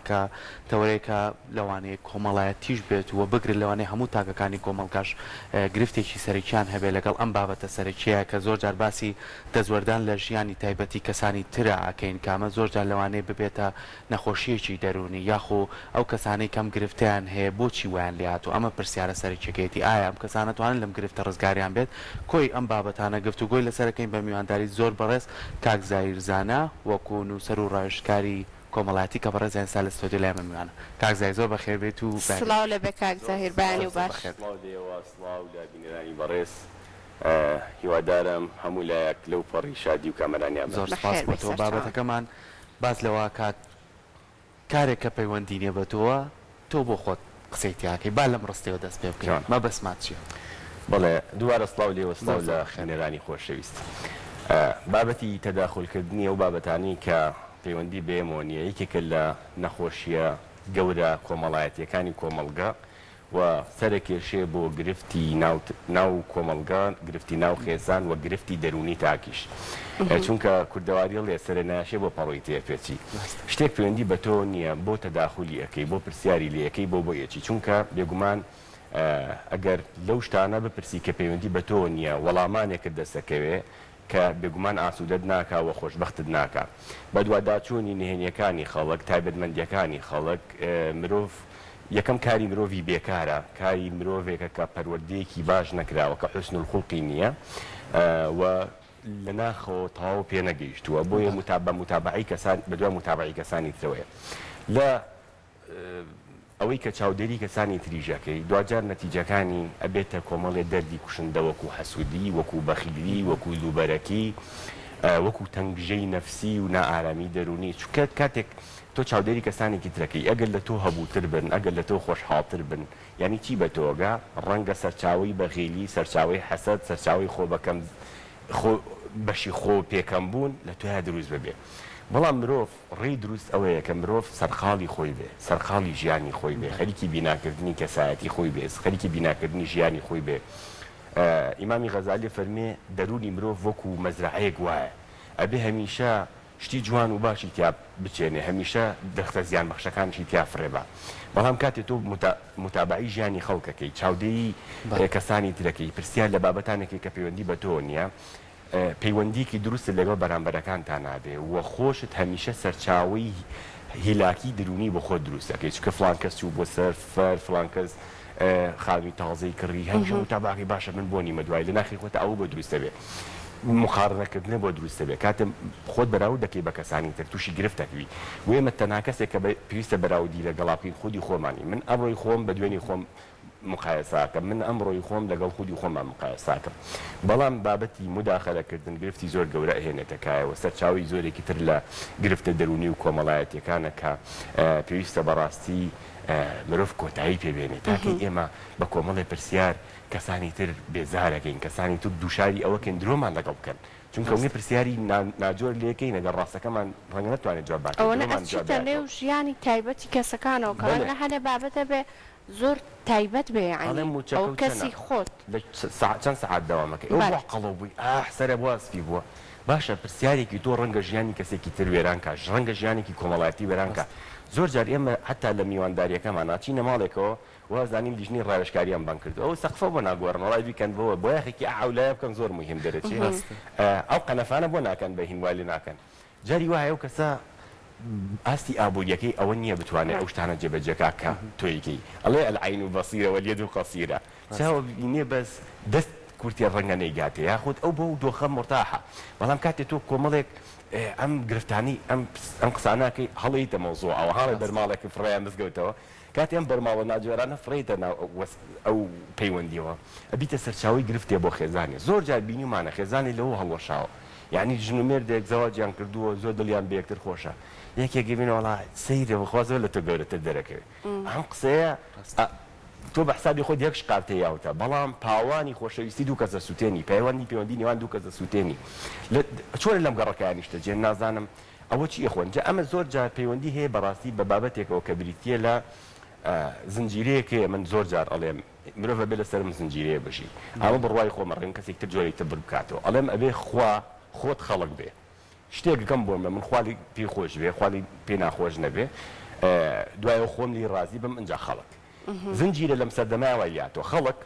کە تەورەیەکە لەوانەیە کۆمەڵایەتیش بێت و بگرێت لەوانەیە هەموو تاکەکانی کۆمەڵگاش گرفتێکی سەرەکیان هەبێ لەگەڵ ئەم بابەتە سەرەکیە کە زۆر جار باسی دەزوەردان لە ژیانی تایبەتی کەسانی ترە ئاکەین کامە زۆر جار لەوانەیە ببێتە نەخۆشیەکی دەرونی یاخۆ ئەو کەسانەی کەم گرفتیان هەیە بۆچی ویان لێهات و ئەمە پرسیارە سەرەکیەکەیەتی ئایا ئەم کەسانە توانن لەم گرفتە ڕزگاریان بێت کۆی ئەم بابەتانە گفتوگۆی لەسەرەکەین بە میوانداری زۆر بەڕێز کاک زایرزانە وەکو نووسەر و ڕایشکاری کۆمەڵاتی کە بەڕێز ئێستا لە ستۆدیۆ لای من میوانە کاک زای زۆر بەخێر بێت و سڵاو لە بێ کاک زاهیر بەیانی و باش سڵاو لە بینەرانی بەڕێز هیوادارم هەموو لایەک لەو پەڕی شادی و کامەرانیان زۆر سپاس بۆ تۆ بابەتەکەمان باز لەوە کات کارێک کە پەیوەندی نییە بە تۆوە تۆ بۆ خۆت قسەی تیاکەی با لەم ڕستەوە دەست پێ بکەین مە بەسمات چیە بەڵێ دووارە سڵاو لێوە سڵاو لە خوێنەرانی خۆشەویست بابەتی تەداخولکردنی ئەو بابەتانی کە پەیوەندی بێمەوە نییە یەکێکە لە نەخۆشیە گەورە کۆمەڵایەتیەکانی کۆمەڵگا و سەرکێشێ بۆ گرفتی ناو کۆمەلگان گرفتی ناو خێزان و گرفتی دەرونی تاکیش چونکە کوردەواری لێ سەرە ناشێ بۆ پەڕۆی تێپێچی شتێک پەیوەندی بە تۆ نییە بۆ تەداخولی ئەەکەی بۆ پرسیاری لەکەی بۆ یەکی چونکە بێگومان ئەگەر لەو شتانە بپرسی کە پەیوەندی بە تۆ نییە وەڵامانێکت دەسەکەوێ کە بێگومان ئاسوودەت ناکا و خۆشبەختت ناکا بە دوواداچوونی نهێنیەکانی خەڵک تایبەتمەندیەکانی خەڵک مرۆڤ یەکەم کاری مرۆڤی بێکارە کاری مرۆڤێکە کە پەروەردەیەکی باش نەکراوە کە حوسن الخوڵقی نییە و لە ناخەوە تەواو پێ نەگەیشتووە بۆیە متابعی کەسان بەدوای متابعی کەسانی ترەوەیە لە ئەوەی کە چاودێری کەسانی تریژەکەی دوجار نەتیجەکانی ئەبێتە کۆمەڵێ دەردی کوشندە وەکو حەسوودی وەکو بەخیلی وەکو دووبەرەکی وەکو تەنگژەی نەفسی و نائارامی دەرونی چونکە کاتێک تۆ چاودێری کەسانێکی ترەکەی ئەگەر لە تۆ هەبووتر بن ئەگەر لە تۆ خۆشحاڵتر بن یعنی چی بە تۆگا ڕەنگە سەرچاوی بەغیلی سەرچاوی حەسەد سەرچاوی خۆ بەکەم بەشی خۆ پێکەم بوون لە تویا دروست ببێ بەڵام مرۆڤ ڕێی دروست ئەوەیە کە مرۆڤ سەرخاڵی خۆی بێ سەرخاڵی ژیانی خۆی بێ خەریکی بیناکردنی کەسایەتی خۆی بێ خەریکی بیناکردنی ژیانی خۆی بێ ئیمامی غەزالی فەرمێ دەرونی مرۆڤ وەکو مەزرعەیەک وایە ئەبێ هەمیشە شتی جوان و باشی تیا بچێنێ هەمیشە دەختە زیان بەخشەکانشی تیا فڕێبە بەڵام کاتێک تۆ متابعی ژیانی خەڵکەکەی چاودێری کەسانی ترەکەی پرسیار لە بابەتانێکی کە پەیوەندی بە تۆ نییە پەیوەندیکی دروست لەگەڵ بەرامبەرەکانتان نابێ و خۆشت هەمیشە سەرچاوی هیلاکی درونی بۆ خۆت دروستەکەی چکە فلان کەس چوو بۆ سەر فەر فلان کەس خاوی تازەی کڕی هەمیشە متابعی باشە من بۆ نیمە دوای لە ناخی خۆتە ئەو بۆ دروستە بێ مقارنەکردنە بۆ دروستە بێ کاتە خۆت بەراو دەکەی بە کەسانی تر تووشی گرفتەکەوی وێمە تەنها کەسێک کە پێویستە بەراودی لەگەڵاپین خودی خۆمانی من ئەمڕۆی خۆم بە دوێنی خۆم مقایساکە من ئەمڕۆی خۆم لەگەڵ خودی خۆمان مقایساکەم بەڵام بابەتی مداخەلەکردن گرفتی زۆر گەورە هێنێتەکایەوە سەرچاوی زۆرێکی تر لە گرفتە دەرونی و کۆمەڵایەتیەکانە کە پێویستە بەڕاستی مرۆڤ کۆتایی پێبێنێت تاکەی ئێمە بە کۆمەڵی پرسیار کەسانی تر بێزارەکەین کەسانی تر دووشاری ئەوەکەن درۆمان لەگەڵ بکەن چونکە ئەوەی پرسیاری ناجۆر لێکەین ئەگەر ڕاستەکەمان ڕەنگە نەتوانێت جواب بکەین ئەوە ئەچیتە لێو ژیانی تایبەتی کەسەکانەوە کە ڕەنگە هەنێ بابەتە بێ زۆر تایبەت بێ ئەو کەسی خۆت چەند سەعات دەوامەکەی ئەو قەڵەو بووی سەرە بواسفی بووە باشە پرسیارێکی تۆ ڕەنگە ژیانی کەسێکی تر وێران کە ڕەنگە ژیانێکی کۆمەڵایەتی وێران کە زۆر جار ئێمە حتا لە میوانداریەکەمان ناچینە ماڵێکەوە وازانین لیژنی ڕاوێژکاریان بان کرد ئەو سەقفە بۆ ناگۆڕن وڵای بیکەنەوە بۆ یەخێکی ئاولایە بکەن زۆر مهم دەرەچێ ئەو قەنەفانە بۆ ناکەن بە هینوای لێ ناکەن جاری وایە ئەو کەسە ئاستی ئابوووریەکەی ئەوە نییە بتوانێت ئەو شتانە جێبەجێکا کە تۆیکەی ئەڵێ العین بەصیرە والید قەصیرە چاوە بینێ بەس دەست کورتێ ڕەنگە نەیگاتێ یاخود ئەو بۆ دۆخە مرتاحە بەڵام کاتێک تۆ کۆمەڵێک ئەم گرفتانی ئەم قساناکەی هەڵیتە مەوزوع ئەو هەڵێ بەرماڵێکی فڕیان دەستگەوتەوە کاتی ئەم بەرماڵە ناجوێرانە فڕیتە ئەو پەیوەندیەوە ئەبیتە سەرچاوی گرفتێ بۆ خێزانێ زۆر جار بینیمانە خێزانی لەوە هەڵوەشاوە یعنی ژنومێردێک زەواجیان کردووە زۆر دڵیان بە یەکتر خۆشە یەکێکی بینە وەڵای سەیرە بەخوازەوە لە تۆ گەورەتر دەرەکەوێت ئەم قسەیە تۆ بە حسابی خۆت یەک شقارتە یاوتە بەڵام پاوانی خۆشەویستی دوو کەسە سووتێنی پەیوەندی نێوان دوو کەسە سووتێنی چۆن لەم گەڕەکەیانیشتە جێن نازانم ئەوە چی ئەخۆن جا ئەمە زۆر جار پەیوەندی هەیە بەڕاستی بە بابەتێکەوە کە بریتە لە زنجیرەیەکێ من زۆر جار ئەڵێم مرۆڤ بێ لەسەرم زنجیرەیە بژی ئەمە بڕوای خۆمە ڕێن کەسێک تر جۆرێک تر بکاتەوە ئەڵێم ئەبێ خوا خۆت خەڵک بێ شتێکەکەم بۆ من خوالی پێی خۆش بێ خوالی پێ ناخۆش نەبێ دوایەوە خۆم لی ڕازی بم ئەنجا خەڵک زنجیرە لەم سەردەماوە یاتوە خەڵک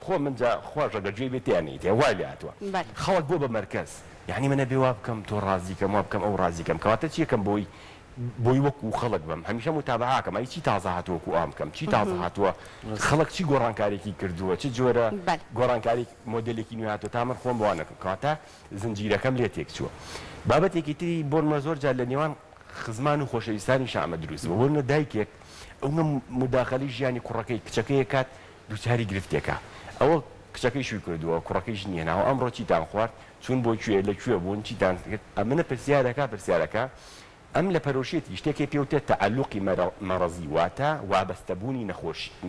خۆ منجا خۆشەگەرجێ بێتیانیت وای لاتوە خەڵک بۆ بە مەرکەز یعنی منە بێ وا بکەم تۆ ڕازیکەم وا بکەم ئەو ڕازیکەم کەواتە چیەکەم بۆی وەکو خەڵک بم هەمیشە متابعاکەم ئەی چی تازە هاتووەکو ئام بکەم چی تازە هاتووە خەڵک چی گۆڕانکارێکی کردووە چ جۆرە گۆڕانکاری مۆدلێکی نوێ هاتووە تا من خۆم بوانەکەم کەواتە زنجیرەکەم لێ تێک چووە بابەتێکی تری بۆمە زۆر جار لە نێوان خزمان و خۆشەویستانی شامە دروست بوو بۆنە دایکێک ئەوە مداخەلی ژیانی کوڕەکەی کچەکەی کات دووچاری گرفتێکە ئەوە کچەکەی شووی کردووە کوڕەکەیش نییە ناوە ئەمڕۆ چیتان خوارد چون بۆ کوێ لەکوێ بوون چیتان ئەمنە پرسیارەکە ئەم لە پەرۆشێتی شتێکی پێوتێت تەعەلوقی مەڕەزی واتە وابەستەبوونی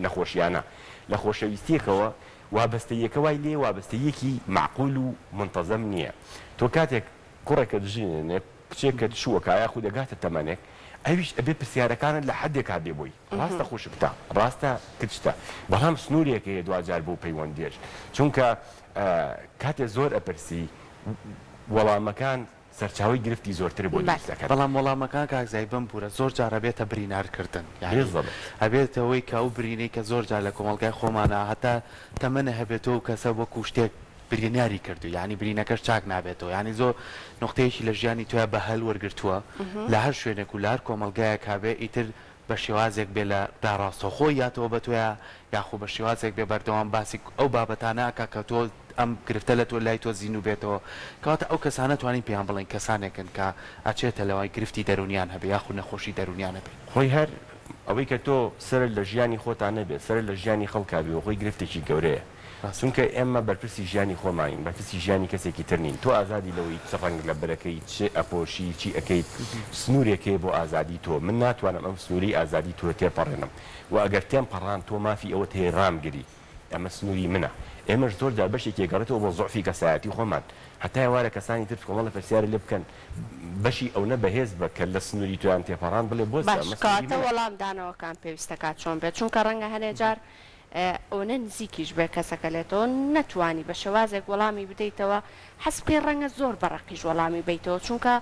نەخۆشیانە لە خۆشەویستیەکەوە وابەستەیەکەوای لێ وابەستەیەکی معقول و منتەزەم نییە تۆ کاتێک کوڕێکە دژێنێ کچێکت شووەکایە خو دەگاتە تەمەنێک ئەویش ئەبێ پرسیارەکانت لە حدێکا بێ بۆی ڕاستە خوشکتە ڕاستە کچتە بەڵام سنوورێک هەیە دوجار بۆ پەیوەندێش چونکە کاتێ زۆر ئەپرسی وەڵامەکان سەرچاوی گرفتی زۆرتر بۆ دەکات بەڵام وەڵامەکان کاکزای بم پورە زۆر جارە بێتە برینارکردن ئەبێتەوەی کە ئەو برینەی کە زۆر جار لە کۆمەلگای خۆمانە هەتا تەمەنە هەبێتەوە کەسە وەکو شتێک برێنیاری کردو یعنی برینەکەش چاک نابێتەوە ینی زۆر نقطەیەکی لە ژیانی توە بە هەل وەرگرتووە لە هەر شوێنێک و لە هەر کۆمەلگایە کابێ ئیتر بە شێوازێک بێ لە داڕاستەخۆی یاتەوە بە توە یاخۆ بە شێوازێک بێ بەردەوام باسی ئەو بابەتانەکە کە تۆ ئەم گرفتە لە تۆ لای تۆ زین و بێتەوە کەواتە ئەو کەسانە توانین پێیان بڵێن کەسانێکن کە ئەچێتە لەوای گرفتی دەرونیان هەبێ یاخو نەخۆشی دەرونیان هەبێ خۆی هەر ئەوەی کە تۆ سەر لە ژیانی خۆتان نەبێت سەر لە ژیانی خەڵکابی و خۆی گرفتێکی گەورەیە چونکە ئێمە بەرپرسی ژیانی خۆماین بەرپرسی ژیانی کەسێکی ترنین تۆ ئازادی لەوەی چڕنگ لە بەرەکەی چ ئەپۆشی چی ئەەکەیت سنوورێکێ بۆ ئازادی تۆ من ناتوانم ئەم سنووری ئازادی تۆ تێپەڕێنم و ئەگەر تێم پەڕان تۆ مافی ئەوە تێ ڕامگری ئەمە سنووری منە ئێمەش زۆر جار بەشێکی گەڕێتەوە بۆ زۆعفی کەسایەتی خۆمان هەتا وارە کەسانی تر کۆمەڵە پرسیارە لێ بکەن بەشی ئەو نە بەهێز بە کە لە سنووری تویان تێپەڕان بڵێ بۆ باشکاتە وەڵام دانەوەکان پێویستەکات چۆن بێت چونکە ڕەنگە هەنێ جار ئەوە نزیکیش بێ کەسەکە لێتەوە نەتوانی بە شێوازێک وەڵامی بدەیتەوە حەسبی ڕەنگە زۆر بەڕقیش وەڵامی بیتەوە چونکە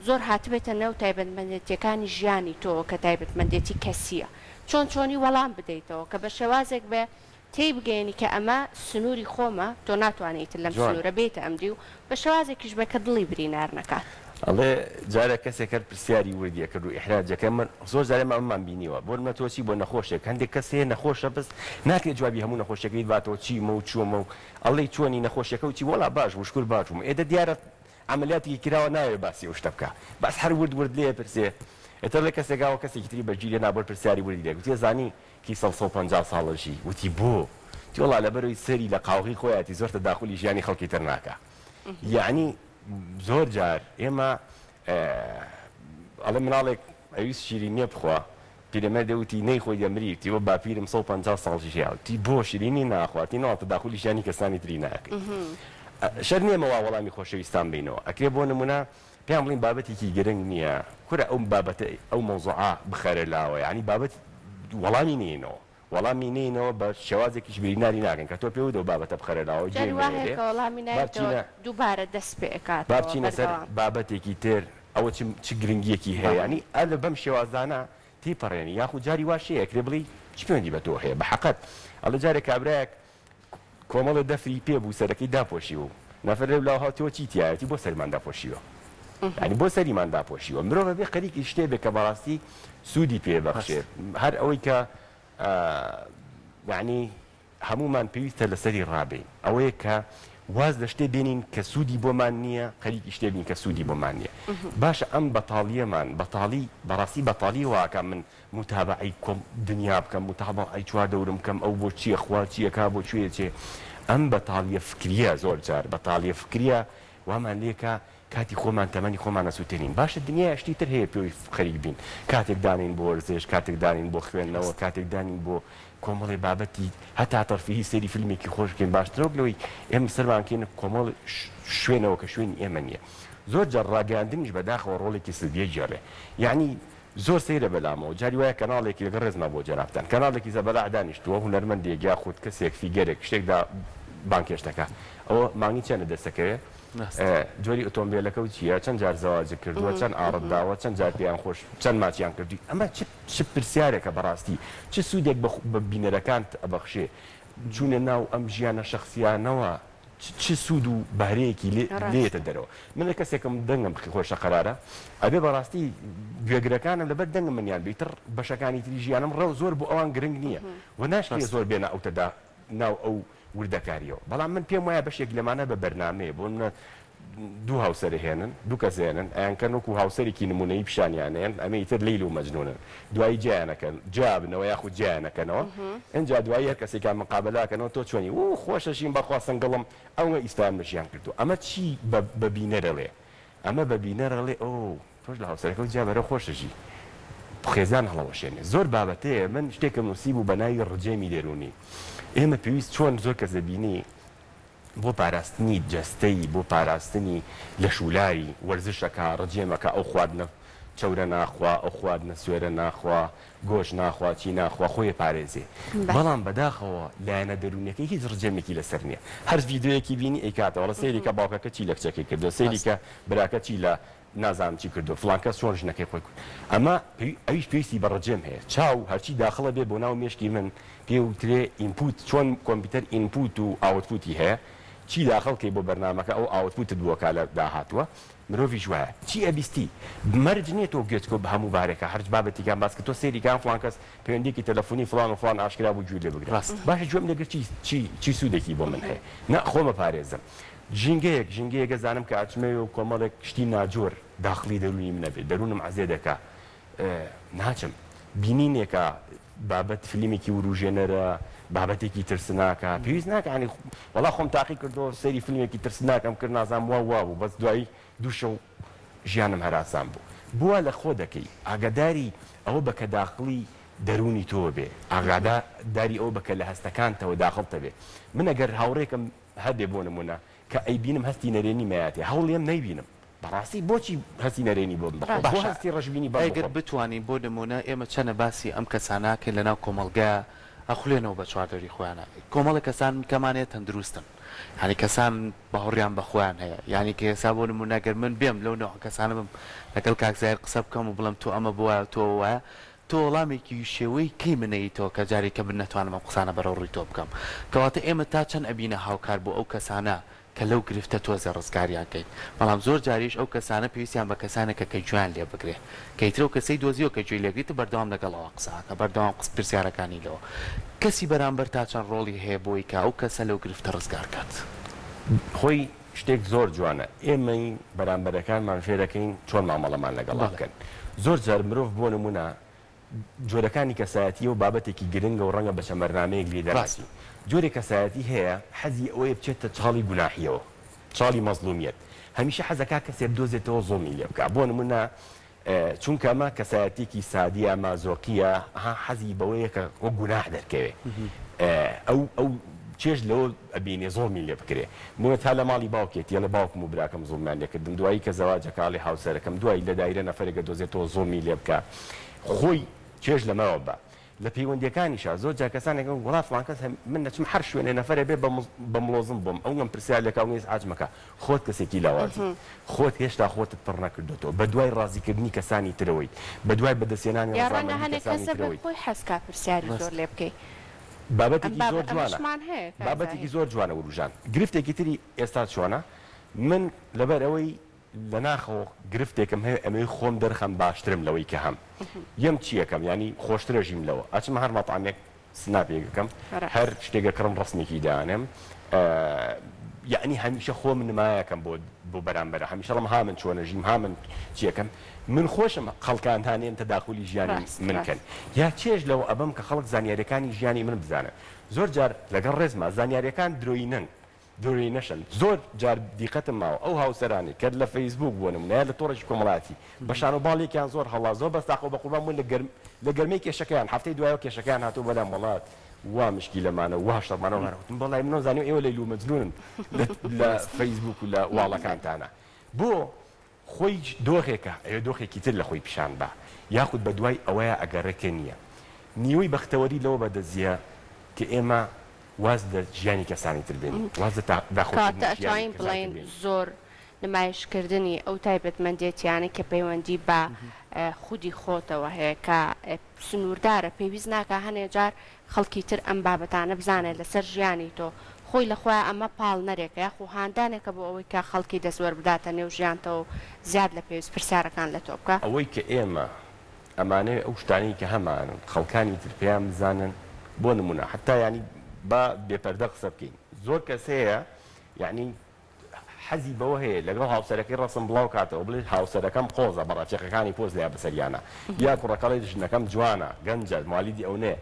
زۆر هاتبێتە نەو تایبەتمەندێتیەکانی ژیانی تۆ کە تایبەتمەندێتی کەسیە چۆنی وەڵام بدەیتەوە کە بە شێوازێک بێ تێی بگەێنی کە ئەمە سنووری خۆمە تۆ ناتوانیت لەم سنوورە بێتە ئەمدی و بە شێوازێکیش بە کە دڵی برینار نەکات ئەڵێ جارە کەسێک پرسیاری وردیە کرد و ئیحراجەکە من زۆر جارێمە ئەممان بینیوە بۆ نەتۆچی بۆ نەخۆشێک هەندێک کەس هەیە نەخۆشە بەس ناکرێت جوابی هەموو نەخۆشیەکەی باتەوە چیمە و چوومە و ئەڵێ چۆنی نەخۆشیەکە و چی وەڵا باش وشکر باشم ئێدە دیارە عملیاتی کراوە ناوێ باسی ئەو شتە بکە باس هەر ورد لێ پرسێ ئێتر لە کەسێکاوە کەسێکی تری بەگیرێ نابۆ پرسیاری وردی لێ گوتیە زانی کی 150 ساڵەژی وتی بۆ تیوەڵا لەبەرەوەی سەری لە قاوغی خۆیەتی زۆر تەداخلی ژیانی خەڵکی تر ناکە یعنی زۆر جار ئێمە ئەڵێ مناڵێک ئەویست شیرینیە بخوا پیرەمە دەوتی نەی خۆی دەمری تیوە باپیرم 150 ساڵی ژیاوتی بۆ شیرینی ناخواتی ناوە تەداخلی ژیانی کەسانی تری ناکەی شەر نییەمەوە وەڵامی خۆشەویستان بینەوە ئەکرێ بۆ نمونە پێیان بڵین بابەتێکی گرنگ نییە کورە ئەو بابەتە ئەو مەوزوعە بخەرە لاوە ینی بابەت وەڵامی نینەوە وەڵامی نینەوە بە شێوازێکیش بریناری ناکەن کە تۆ پێوە بابەتە بخەرەلاوە دووبارە دەست پێکات بابچینە سەر بابەتێکی تر ئەوە چ گرنگیەکی هەیە ینی ئەلە بەم شێوازانە تێپەڕێنی یاخود جاری واشەیە کرێ بڵی چ پەیوەندی بە تۆ هەیە بە حەقەت ئەڵە جارێک کابراایەک کۆمەڵە دەفری پێبوو سەرەکەی داپۆشی و نەفرێ لاو هاتیەوە چیتیایەتی بۆ سەرمان داپۆشیوە ینی بۆ سەریمان داپۆشیوە مرۆڤ بێ خەریکی شتێ بێ کە بەڕاستی سوودی پێبەخشێ هەر ئەوەی کە یعنی هەمومان پێویستە لەسەری ڕابین ئەوەیە کە واز لە شتێ بێنین کە سوودی بۆمان نییە خەریکی شتێ بین کە سوودی بۆمان نییە باشە ئەم بەتاڵیەمان بەتاڵی بەڕاستی بەتاڵی واکە من متابعی کۆم دنیا بکەم متابعی چوار دەورم بکەم ئەو بۆ چییە خوا چیەکە بۆ کوێ چێ ئەم بەتاڵیە فکریە زۆر جار بەتاڵیە فکریە وامان لێکە کاتی خۆمان تەمەنی خۆمان نەسووتێنین باشە دنیا شتی تر هەیە پێوی خەریک بین کاتێک دانین بۆ وەرزش کاتێک دانین بۆ خوێندنەوە کاتێک دانین بۆ کۆمەڵی بابەتی هەتا تەرفیهی سەری فیلمێکی خۆشکەین باشترۆ لەوەی ئێمە سەرمانکەین کۆمەڵ شوێنەوە کە شوێنی ئێمە نییە زۆر جار ڕاگەاندنیش بەداخەوە ڕۆڵێکی سلبیە جێڕێ یعنی زۆر سەیرە بەلامەوە جاری وایە کەناڵێکی لەگە ڕێزمە بۆ جەنابتان کەناڵێکی زەبەلا دانیشتووە هونەرمەندێک یا خودت کەسێک فیگەرێک شتێکدا بانکێشتەکە ئەوە مانگی چەندە دەستەکەوێت جۆری ئۆتۆمبیلەکە و چییە چەند جار زەواجە کردووە چەند ئاڕداوە چەند جار پێیان خۆش چەند ماچیان کردی ئەمە چ پرسیارێکە بەڕاستی چ سوودێک بە بینەرەکان ئەبەخشێ چوونە ناو ئەم ژیانە شخصیانەوە چ سوود و بارەیەکی لێتە دەرەوە من لە کەسێکم دەنگم خۆشە قەرارە ئەبێ بەڕاستی گوێگرەکانم لەبەر دەنگم منیان بیتر بەشەکانی تری ژیانم ڕەو زۆر بۆ ئەوان گرنگ نییە و ناشکێ زۆر بێنە ئەوتەدا ناو ئەو وردەکاریەوە بەڵام من پێم وایە بەشێک لەمانە بە بەرنامەیە بۆ منە دوو هاوسەر هێنن دوو کەس هێنن ئەیانکەن وەکو هاوسەرێکی نمونەی پیشانیانێن ئەمە ئیتر لەیل و مەجنونن دوایی جیانەکەن جابنەوە یاخود جیانەکەنەوە ئەجا دوایی هەر کەسێکان مقابلاکەنەوە تۆ چۆنی و خۆشەشین بەخوا سنگڵم ئەوە ئیسپان مەشیان کردو ئەمە چی بە بینەرەڵێ ئەمە بە بینەرەڵێ ئەو تۆش لە هاوسەرەکە جابەرە خۆشەژی خێزان هەڵەوەشێنێ زۆر بابەتەیە من شتێکم نووسی بوو بە ناوی ڕجێمی دەرونی ئێمە پێویست چۆن زۆر کەس دەبینی بۆ پاراستنی جەستەی بۆ پاراستنی لە شولاری وەرزشەکە ڕجێمەکە ئەو خواردنە چەورە ناخوا ئەو خواردنە سوێرە ناخوا گۆش ناخوا چی ناخوا خۆی پارێزێ بەڵام بەداخەوە لایەنە دەرونیەکەی هیچ ڕجێمێکی لەسەر نییە هەر ڤیدیۆیەکی بینی ئەیکاتەوە سەیری کە باوکەکە چی لە کچەکەی کردو سەیری کە براکە چی لە نازانم چی کردو فلانکە چۆن ژنەکەی خۆی کرد ئەمە ئەویش پێویستی بە ڕجێم هەیە چاو هەرچی داخڵە بێ بۆ ناو مێشکی من پێوترێ ئینپوت چۆن کۆمپیوتەر ئینپوت و ئاوتپوتی هەیە چی داخڵکەی بۆ بەرنامەکە ئەو ئاوتپوتت بووەکە لە داهاتووە مرۆڤیش وایە چی ئەبیستی مەرج نییە تۆ گوێچکۆ بە هەموو بارێکە هەرچ بابەتێکیان باس کە تۆ سێریکان فلان کەس پەیوەندیکی تەلەفۆنی فلان و فلان ئاشکرا بوو گوێ لێ بگرێت باشە گوێم لەگەر چی سوودێکی بۆ من هەیە نا خۆمە پارێزم ژینگەیەک زانم کە ئاچمەوێ و کۆمەڵێک شتی ناجۆر داخلی دەرونی منە بێت دەروونم عەزێ دەکا ناچم بینینێکە بابەت فیلمێکی وروژێنەرە بابەتێکی ترسناکە پێویست ناکەنی وەڵا خۆم تاقی کردەوە سەیری فیلمێکی ترسناکەم کرد نازانم وا بوو بەس دوایی دوو شەو ژیانم هەراسان بوو بووە لە خۆ دەکەی ئاگاداری ئەوە بەکە داخلی دەرونی تۆ بێ ئاگاداری ئەو بەکە لە هەستەکانتەوە داخڵتە بێ من ئەگەر هاوڕێکم هەردێ بۆ نمونە کە ئەیبینم هەستی نەرێنی مایاتێ هەوڵێم نەیبینم بەڕاستی بۆچی هەستی نەرێنی بۆ بۆ هەستی ڕژبینی ئەگەر بتوانین بۆ نمونە ئێمە چەنە باسی ئەم کەساناکە لەناو کۆمەڵگە ئەخولێنەوە بە چواردەوری خۆیانە کۆمەڵی کەسان کەمانێت تەندروستن ینی کەسان باوەڕیان بەخۆیان هەیە ینی کە ئێستا بۆ نمونەگەر من بێم لەو نەوە کەسانە بم لەگەڵ کاکزایر قسە بکەم و بڵم تۆ ئەمە بووە تۆ وایە تۆ وەڵامێکی شێوەی کەی منەیتەوە کە جارێکە من نەتوانم ئەم قسانە بەرەوڕی تۆ بکەم کەواتە ئێمە تا چەند ئەبینە هاوکار بۆ ئەو کەسانە کە لەو گرفتە تۆزە ڕزگاریان کەیت بەڵام زۆر جاریش ئەو کەسانە پێویستیان بە کەسانێکە کە گویان لێ بگرێ کەیترە و کەسەی دۆزیەوە کە گوێی لێگریتە بەردەوام لەگەڵەوە قساکە بەردەوام قس پرسیارەکانی لەوە کەسی بەرامبەر تا چەند ڕۆڵی هەیە بۆی کە ئەو کەسە لەو گرفتە ڕزگار کات خۆی شتێک زۆر جوانە ئێمەی بەرامبەرەکانمان فێرەکەین چۆن مامەڵەمان لەگەڵ بکەن زۆر جار مرۆڤ بۆ نمونە جۆرەکانی کەسایەتی و بابەتێکی گرنگە و ڕەنگە بە چەمەرنامەیەک لێ دەڕاستی جۆرێ کەسایەتی هەیە حەزی ئەوەیە بچێتە چاڵی گوناحیەوە چاڵی مەزلومیەت هەمیشە حەزەکە کەسێ بدۆزێتەوە زۆمی لێ بکە بۆ نمونە چونکە ئەمە کەسایەتێکی سادیە مازۆقیە حەزی بەوەیە کە وە گوناح دەرکەوێ ئەو چێژ لەوە ئەبینێ زۆمی لێ بکرێ بۆ تا لە ماڵی باوکێت یە لە باوکم و براکەم زۆمیان لێکردم دوایی کە زەواجەکاڵی هاوسەرەکەم دوایی لە دایرە نەفرێکە دۆزێتەوە زۆمی لێ بکە خۆی چێژ لەمەوە بە لە پەیوەندیەکانیشە زۆر جا کەسانێکم وڵات فڵان کەس من نەچم هەر شوێنێ نەفرێ بێ بە مڵۆزم بۆم ئەو گەم پرسیار لەکاو نیز ئاجمەکە خۆت کەسێکی لاوازی خۆت هێشتا خۆتت پڕ نەکردوێتەوە بە دوای ڕازیکردنی کەسانی ترەوەی بە دوای بەدەستێنانی ڕەنگە هەنێک کەسە بەخۆی حەسکا پرسیاری زۆر لێ بکەی بابەتێکی زۆر جوانە بابەتێکی زۆر جوانە وروژان گرفتێکی تری ئێستا چۆنە من لەبەر ئەوەی لە ناخەوە گرفتێکم هەیە ئەمەی خۆم دەرخەم باشترم لەوەی کە هەم یەم چیەکەم ینی خۆشترەژیم لەوە ئەچمە هەر مەطعامێک سناپێکەکەم هەر شتێکە کڕم ڕستێکی دانم یعنی هەمیشە خۆم نمایەکەم بۆ بەرامبەرە هەمیشە ڕم ها من چۆنەژیم ها من چیەکەم من خۆشم خەڵکان هانێن تەداخلی ژیانی منکەن یا چێژ لەوە ئەبم کە خەڵک زانیاریەکانی ژیانی من بزانە زۆر جار لەگەڵ ڕێزمە زانیاریەکان درۆینن دووری نەشن زۆر جار دیقەتم ماوە ئەو هاوسەرانی کرد لە فەیسبوک بوونم نایە لە تۆڕێکی کۆمەڵاتی بەشان و باڵێکیان زۆر هەڵا زۆر بەستاقۆ بە قوربان بوون لە گەرمەی کێشەکەیان هەفتەی دوایەوە کێشەکەیان هاتوو بەلام وڵات وا مشکی لەمانە وا شەڕمانەوە هەرەوتم بەڵای منۆ زانیو ئێوە لەیل و مەجنونن لە فەیسبوک و لە واڵەکانتانە بۆ خۆی دۆخێکە ئەوێ دۆخێکی تر لە خۆی پیشان بە یاخود بە دوای ئەوەیە ئەگەڕێکە نییە نیوەی بەختەوەری لەوە بەدەزیە کە ئێمە واز لە ژیانی کەسانی تر بێنین واز لە داخۆشکردنی ژیانی کاتەتوانین کەسانی بڵێن تر بێنین. زۆر نمایشکردنی ئەو تایبەتمەندێتیانە کە پەیوەندی بە خودی خۆتەوە هەیە کە سنووردارە پێویست ناکە هەنێ جار خەڵکی تر ئەم بابەتانە بزانێت لەسەر ژیانی تۆ خۆی لەخۆی ئەمە پاڵ نەرێکە یاخو هاندانێکە بۆ ئەوەی کە خەڵکی دەزوەر بداتە نێو ژیانتەوە زیاد لە پێویست پرسیارەکان لە تۆ بکە ئەوەی کە ئێمە ئەمانەیە ئەو شتانی کە هەمانن خەڵکانی تر پێیان بزانن بۆ نمونە حتا ینی با بێپەردە قسە بکەین زۆر کەس هەیە یعنی حەزی بەوە هەیە لەگەڵ هاوسەرەکەی ڕسم بڵاو کاتەوە بڵێت هاوسەرەکەم قۆزە بەڕاچێقەکانی پۆز لیا بەسەریانە یا کوڕەکەڵی ژنەکەم جوانە گەنجە مالیدی ئەو نێ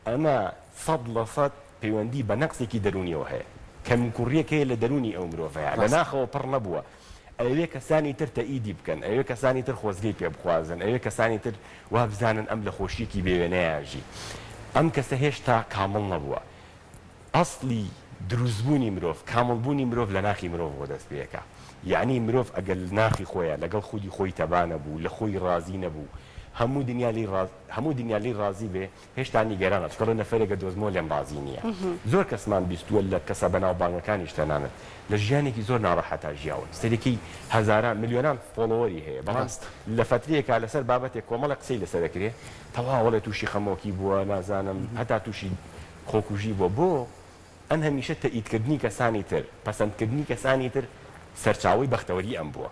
ئەمە 100% پەیوەندی بە نەقسێکی دەرونیەوە هەیە کەمکوڕیەک هەیە لە دەرونی ئەو مرۆڤەیە لە ناخەوە پڕ نەبووە ئەوێ کەسانی تر تەئیدی بکەن ئەوێ کەسانی تر خۆزگەی پێ بخوازن ئەوێ کەسانی تر وا بزانن ئەم لە خۆشیێکی بێوێنەیەژی ئەم کەسە هێشتا کامڵ نەبووە ئەسڵی دروستبوونی مرۆڤ کامڵبوونی مرۆڤ لە ناخی مرۆڤ بۆ دەست پێەکە یعنی مرۆڤ ئەگەر ناخی خۆیە لەگەڵ خودی خۆی تەبانە بوو لە خۆی ڕازی نەبوو هەموو دنیالی ڕازی بێ هێشتا نیگەرانە چکەڵە نەفرێکە دۆزمۆ لێم ڕازی نییە زۆر کەسمان بیستووە لە کەسە بەناوبانگەکانی شتەنانت لە ژیانێکی زۆر ناڕەحەتا ژیاون سەرێکی هەزاران میلیۆنان فۆڵۆوەری هەیە بەڵام لە فترەیەکە لەسەر بابەتێک کۆمەڵە قسەی لەسەر دەکرێ تەواو لە تووشی خەمۆکی بووە نازانم هەتا تووشی خۆکوژی بۆ ئەم هەمیشە تەئیدکردنی کەسانی تر پەسەندکردنی کەسانی تر سەرچاوی بەختەوەری ئەم بووە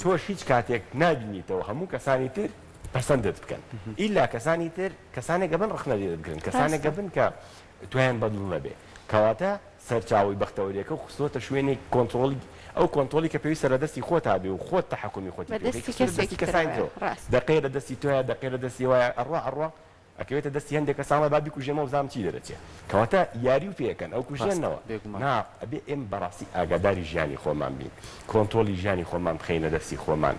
تۆش هیچ کاتێک نبینیتەوە هەموو کەسانی تر پەسەندت بکەن ئیلا کەسانی تر کەسانێکە بن ڕخنەری دەبگرن کەسانێکە بن کە تویان بەدڵ نەبێ کەواتە سەرچاوی بەختەوەریەکە خستۆتە شوێنێک کۆنتترۆلی ئەو کۆنتترۆلی کە پێویستە لە دەستی خۆتا بێ و خۆت تەحکومی خۆتی دەستی کەسانی تۆ دەقێ لە دەستی تۆە دەقێ لە دەستی وایە ئەڕوا ئەکەوێتە دەستی هەندێک کەسانە بابی کوژێمە و زام چی دەرەچێت کەواتە یاری و پێەکەن ئەو کوژێنەوە ئەبێ ئێم بەڕاستی ئاگاداری ژیانی خۆمان بین کۆنتترۆلی ژیانی خۆمان بخەینە دەستی خۆمان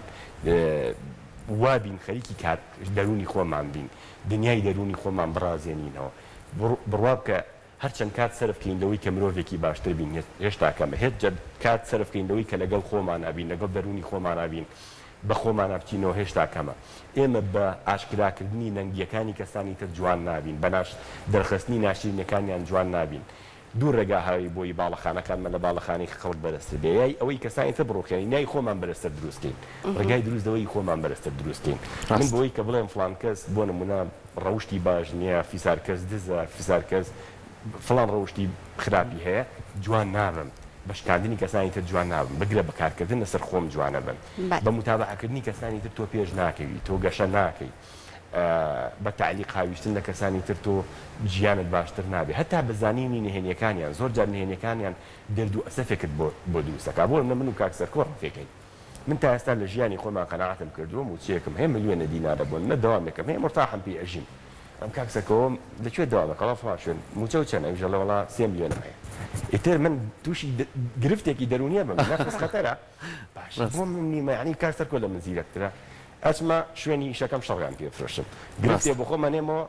وابین خەریکی کات دەرونی خۆمان بین دنیای دەرونی خۆمان بڕازێنینەوە بڕوا بکە هەرچەند کات سەرفکەین لەوەی کە مرۆڤێکی باشتر بین هێشتا کەمە هێت کات سەرفکەین لەوەی کە لەگەڵ خۆمان نبین لەگەڵ دەرونی خۆمان نبین بە خۆمان بچینەوە هێشتا کەمە ئێمە بە ئاشکراکردنی نەنگیەکانی کەسانی تر جوان نبین بە دەرخستنی ناشرینەکانیان جوان نبین دوو ڕێگا هاوی بۆی باڵەخانەکانمە لە باڵەخانی خەڵک بەرزتر بێ یای ئەوەی کەسانی تر بڕۆکەین نای خۆمان بەرزتر دروستکەین ڕێگای دروستەوەی خۆمان بەرزتر دروستکەین من بۆی کە بڵێم فڵان کەس بۆ نمونە ڕەوشی باش نییە فیسار کەس دزە فیسار کەس فڵان ڕەوشی خراپی هەیە جوان نابم بەشکاندنی کەسانی تر جوان نابن بگرە بەکارکردن لەسەر خۆم جوانە بن بە متابعەکردنی کەسانی تر تۆ پێش ناکەوی تۆ گەشە ناکەی بە تعلیق هاویشتن لە کەسانی تر تۆ ژیانت باشتر نابێ هەتا بزانینی نهێنیەکانیان زۆر جار نهێنیەکانیان دەرد و ئەسەفێکت بۆ دروستەکە بۆ من و کاکسەرکۆ ڕفێکەین من تا ئێستا لە ژیانی خۆمان قەناعەتم کردووە و چیەکەم هەیە ملیۆنە دینارە بوون نە دەوامێکم هەیە مرتاحم پێ ئەژیم ئەم کاکسەکەەوە لەکوێ داوامە قەڵا فڵاشوێن موچە و چەند ئەوژە لەوەڵا 3 میلیۆنم هەیە ئیتر من تووشی گرفتێکی دەرونیە بم نەفس خەتەرە باش بۆ من نیمە یعنی کاکسەرکۆ لە من زیرەکترە ئەچمە شوێنی ئیشەکەم شەڵگان پێفرۆشم گرفتێ بۆ خۆ منێمەوە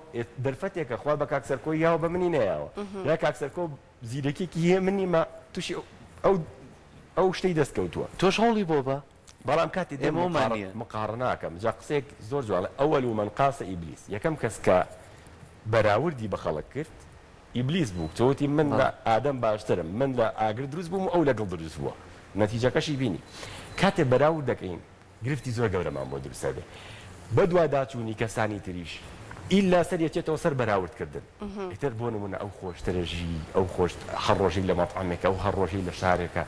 دەرفەتێکە خوا بە کاکسەرکۆ یاوە بە منی نەیاوە یا کاکسەرکۆ زیرەکێکی هەیە من نیمە تووشی ئەو شتەی دەستکەوتووە تۆش هەوڵی بۆ بە بەڵام کاتی دێمە مقارناکەم جا قسێک زۆر جوانە ئەوەل و من قاسە ئیبلیس یەکەم کەس کە بەراوردی بە خەڵک کرد ئیبلیس بوو تۆتی من لە ئادەم باشترم من لە ئاگر دروست بووم ئەو لەگەڵ دروست بووە نەتیجەکەشی بینی کاتێ بەراورد دەکەین گرفتی زۆر گەورەمان بۆ دروستە بێ بە دوواداچوونی کەسانی تریش ئیلا سەرێتێتەوە سەر بەراوردکردن ئیتر بۆ نمونە ئەو خۆشترەژی ئەو خۆش هەڕۆژەی لە مەطعمێکە ئەو هەڕۆژەی لە شارێکە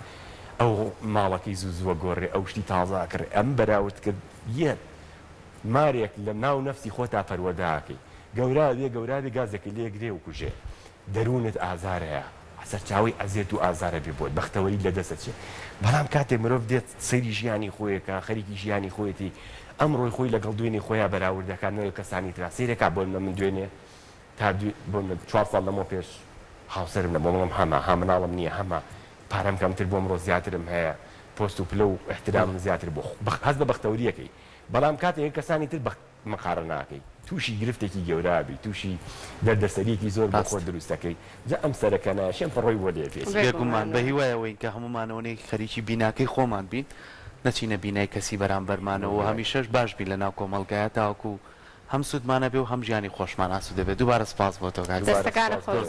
ئەو ماڵەکەی زوو گۆڕێ ئەو شتی تازا کرد ئەم بەراورد کرد یەک مارێک لە ناو نەفسی خۆتا پەروەرداکەی گەورابێ گازێکی لێگرێ و کوژێ دەروونت ئازارەیە سەرچاوی ئەزیێت و ئازارە بێ بۆت بەختەوەری لە دەستەچێ بەڵام کاتێ مرۆڤ دێت سەیری ژیانی خۆیەکە خەریکی ژیانی خۆیەتی ئەم ڕۆی خۆی لەگەڵ دوێنێ خۆیان بەراوردەکانەوەی کەسانی ترا سیرێکا بۆ من دوێنێ تا 4 ساڵ لەمە پێش هاوسەرم لە بۆڵم هەما مناڵم نییە هەما پارەم کەمتر بۆ مرۆ زیاترم هەیە پۆست و پلە و احترامم زیاتر بۆ هەز بە بەختەوریەکەی بەڵام کاتێک کەسانی تر مقارە ناکەی تووشی گرفتێکی گەورابی تووشی دەردەسەریەکی زۆر بۆ خۆ دروستەکەی جا ئەم سەرەکەنە شێن پڕۆی بۆ لێ پێش بێگومان بە هیوایەوەی کە هەمومانەوەی خەریکی بیناکەی خۆمان بین نەچینە بینای کەسی بەرامبەرمانەوە هەمیشەش باش بی لە ناو کۆمەڵگایە تاوەکو هەم سوودمانە بێ و هەم ژیانی خۆشمان ئاسوودە بێت دووبارە سپاس بۆ تۆ دەستەکانە خۆش